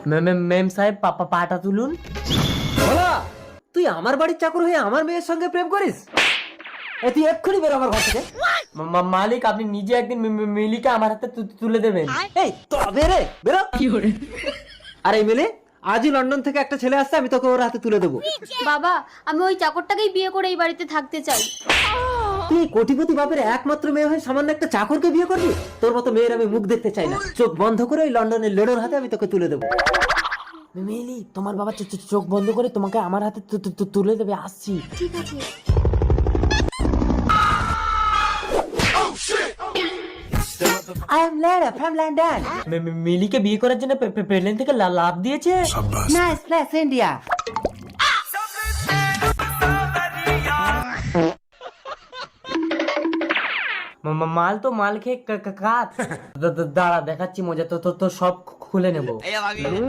মেম সাহেব পাটা তুলুন। বলা, তুই আমার বাড়ির চাকর হয়ে আমার মেয়ের সঙ্গে প্রেম করিস? তুই এক্ষুনি বেরো আমার ঘর থেকে। মালিক, আপনি নিজে একদিন মিলিকে আমার হাতে তুলে দেবেন। এই তবে রে, বেরো। আর এই মিলি, আজই লন্ডন থেকে একটা ছেলে আসছে, আমি তোকে ওর হাতে তুলে দেবো। বাবা, আমি ওই চাকরটাকেই বিয়ে করে এই বাড়িতে থাকতে চাই। তুই কোটিপতি বাপের একমাত্র মেয়ে হয়ে সামান্য একটা চাকরকে বিয়ে করবি? তোর মতো মেয়ের আমি মুখ দেখতে চাই না। চোখ বন্ধ করে ওই লন্ডনের লেডোর হাতে আমি তোকে তুলে দেবো। মিলি, তোমার বাবা চোখ বন্ধ করে তোমাকে আমার হাতে তুলে দেবে। আসছি। ঠিক আছে। I am Lara from London. মিলিকে বিয়ে করার জন্য প্লেন থেকে লাভ দিয়েছে। Nice place, India. মাল তো মাল খেয়ে কাত। দাঁড়া, দেখাচ্ছি মজা। তো সব খুলে নেবো।